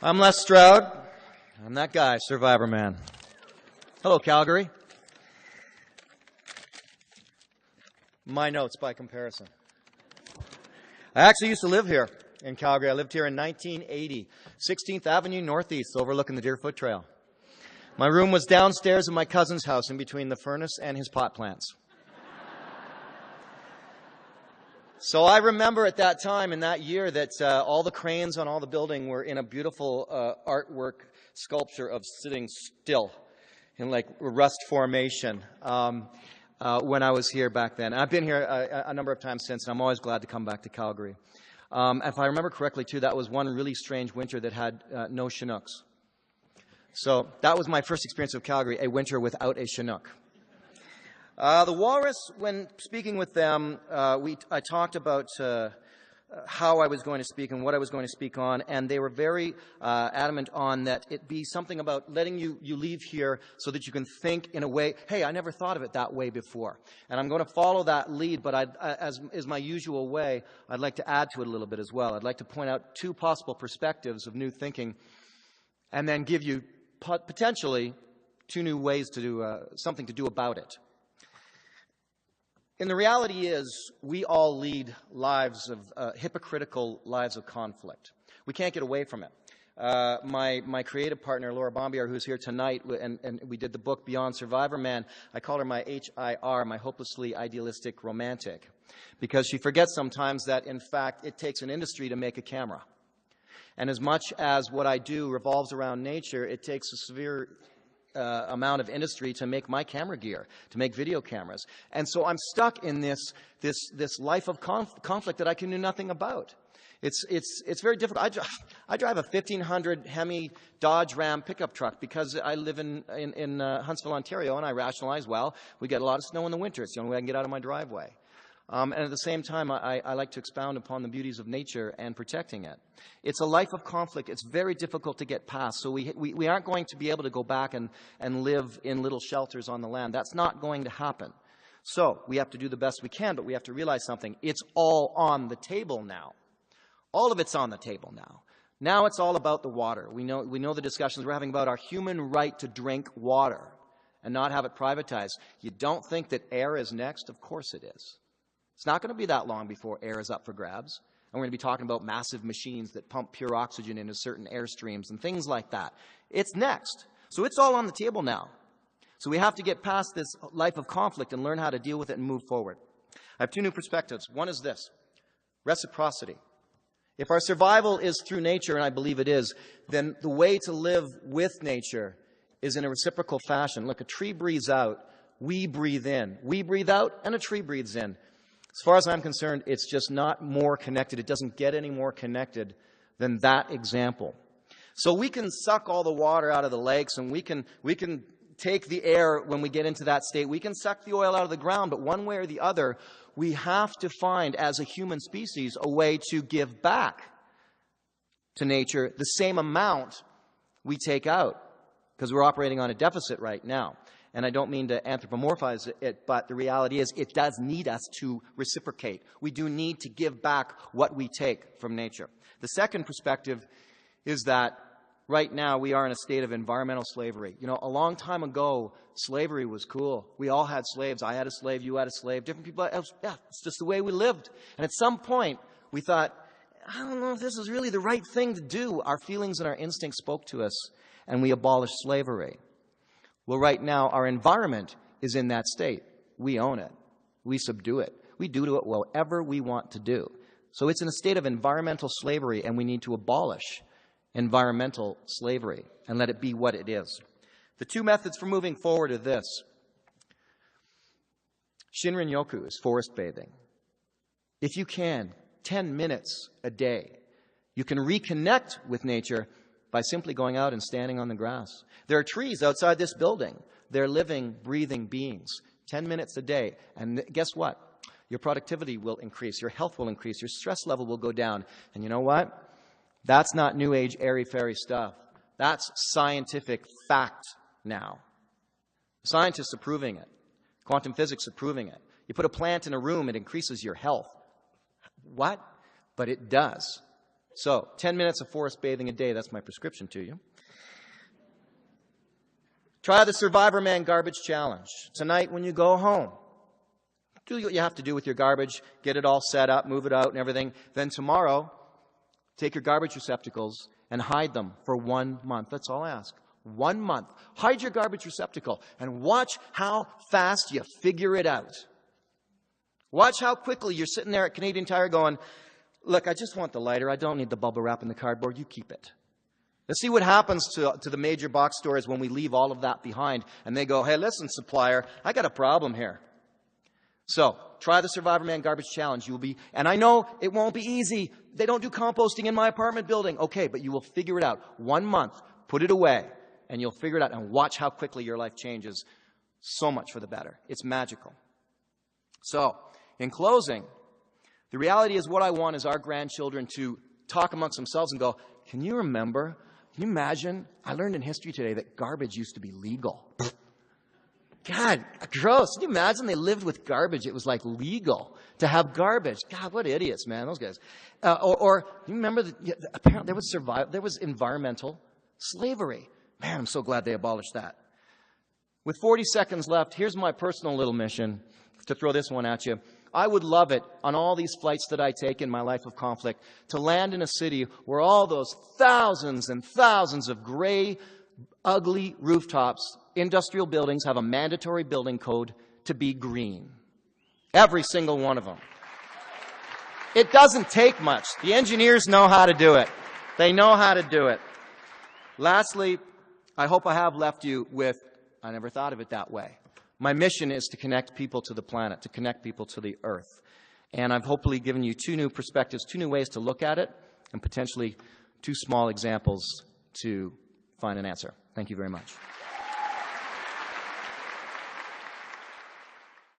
I'm Les Stroud. I'm that guy, Survivor Man. Hello, Calgary. My notes by comparison. I actually used to live here in Calgary. I lived here in 1980, 16th Avenue Northeast, overlooking the Deerfoot Trail. My room was downstairs in my cousin's house in between the furnace and his pot plants. So I remember at that time in that year that all the cranes on all the building were in a beautiful artwork sculpture of sitting still in like rust formation when I was here back then. And I've been here a number of times since, and I'm always glad to come back to Calgary. If I remember correctly, too, that was one really strange winter that had no Chinooks. So that was my first experience of Calgary, a winter without a Chinook. The Walrus, when speaking with them, I talked about how I was going to speak and what I was going to speak on, and they were very adamant on that it be something about letting you leave here so that you can think in a way, hey, I never thought of it that way before. And I'm going to follow that lead, but as is my usual way, I'd like to add to it a little bit as well. I'd like to point out two possible perspectives of new thinking and then give you potentially two new ways to do something to do about it. And the reality is, we all lead lives of hypocritical lives of conflict. We can't get away from it. My creative partner, Laura Bombier, who's here tonight, and we did the book Beyond Survivor Man, I call her my HIR, my hopelessly idealistic romantic, because she forgets sometimes that, in fact, it takes an industry to make a camera. And as much as what I do revolves around nature, it takes a severe amount of industry to make my camera gear, to make video cameras. And so I'm stuck in this life of conflict that I can do nothing about. It's very difficult. I drive a 1500 Hemi Dodge Ram pickup truck because I live in Huntsville, Ontario, and I rationalize, well, we get a lot of snow in the winter. It's the only way I can get out of my driveway. And at the same time, I like to expound upon the beauties of nature and protecting it. It's a life of conflict. It's very difficult to get past. So we aren't going to be able to go back and live in little shelters on the land. That's not going to happen. So we have to do the best we can, but we have to realize something. It's all on the table now. All of it's on the table now. Now it's all about the water. We know the discussions we're having about our human right to drink water and not have it privatized. You don't think that air is next? Of course it is. It's not going to be that long before air is up for grabs. And we're going to be talking about massive machines that pump pure oxygen into certain airstreams and things like that. It's next. So it's all on the table now. So we have to get past this life of conflict and learn how to deal with it and move forward. I have two new perspectives. One is this: reciprocity. If our survival is through nature, and I believe it is, then the way to live with nature is in a reciprocal fashion. Look, a tree breathes out, we breathe in. We breathe out, and a tree breathes in. As far as I'm concerned, it's just not more connected. It doesn't get any more connected than that example. So we can suck all the water out of the lakes, and we can take the air when we get into that state. We can suck the oil out of the ground, but one way or the other, we have to find, as a human species, a way to give back to nature the same amount we take out, because we're operating on a deficit right now. And I don't mean to anthropomorphize it, but the reality is it does need us to reciprocate. We do need to give back what we take from nature. The second perspective is that right now we are in a state of environmental slavery. You know, a long time ago, slavery was cool. We all had slaves. I had a slave. You had a slave. Different people. Yeah, it's just the way we lived. And at some point, we thought, I don't know if this is really the right thing to do. Our feelings and our instincts spoke to us, and we abolished slavery. Well, right now, our environment is in that state. We own it. We subdue it. We do to it whatever we want to do. So it's in a state of environmental slavery, and we need to abolish environmental slavery and let it be what it is. The two methods for moving forward are this. Shinrin-yoku is forest bathing. If you can, 10 minutes a day, you can reconnect with nature by simply going out and standing on the grass. There are trees outside this building. They're living, breathing beings. 10 minutes a day. And guess what? Your productivity will increase. Your health will increase. Your stress level will go down. And you know what? That's not New Age, airy-fairy stuff. That's scientific fact now. Scientists are proving it. Quantum physics are proving it. You put a plant in a room, it increases your health. What? But it does. So 10 minutes of forest bathing a day, that's my prescription to you. Try the Survivor Man Garbage Challenge. Tonight when you go home, do what you have to do with your garbage, get it all set up, move it out and everything. Then tomorrow, take your garbage receptacles and hide them for 1 month. That's all I ask. 1 month. Hide your garbage receptacle and watch how fast you figure it out. Watch how quickly you're sitting there at Canadian Tire going, look, I just want the lighter. I don't need the bubble wrap and the cardboard. You keep it. Let's see what happens to the major box stores when we leave all of that behind and they go, hey, listen, supplier, I got a problem here. So, try the Survivor Man Garbage Challenge. You will be, and I know it won't be easy. They don't do composting in my apartment building. Okay, but you will figure it out. 1 month, put it away, and you'll figure it out and watch how quickly your life changes. So much for the better. It's magical. So, in closing, the reality is what I want is our grandchildren to talk amongst themselves and go, can you remember? Can you imagine? I learned in history today that garbage used to be legal. God, gross. Can you imagine they lived with garbage? It was like legal to have garbage. God, what idiots, man, those guys. Or you remember that apparently there was environmental slavery. Man, I'm so glad they abolished that. With 40 seconds left, here's my personal little mission to throw this one at you. I would love it on all these flights that I take in my life of conflict to land in a city where all those thousands and thousands of gray, ugly rooftops, industrial buildings have a mandatory building code to be green. Every single one of them. It doesn't take much. The engineers know how to do it. They know how to do it. Lastly, I hope I have left you with, I never thought of it that way. My mission is to connect people to the planet, to connect people to the earth. And I've hopefully given you 2 new perspectives, 2 new ways to look at it, and potentially 2 small examples to find an answer. Thank you very much.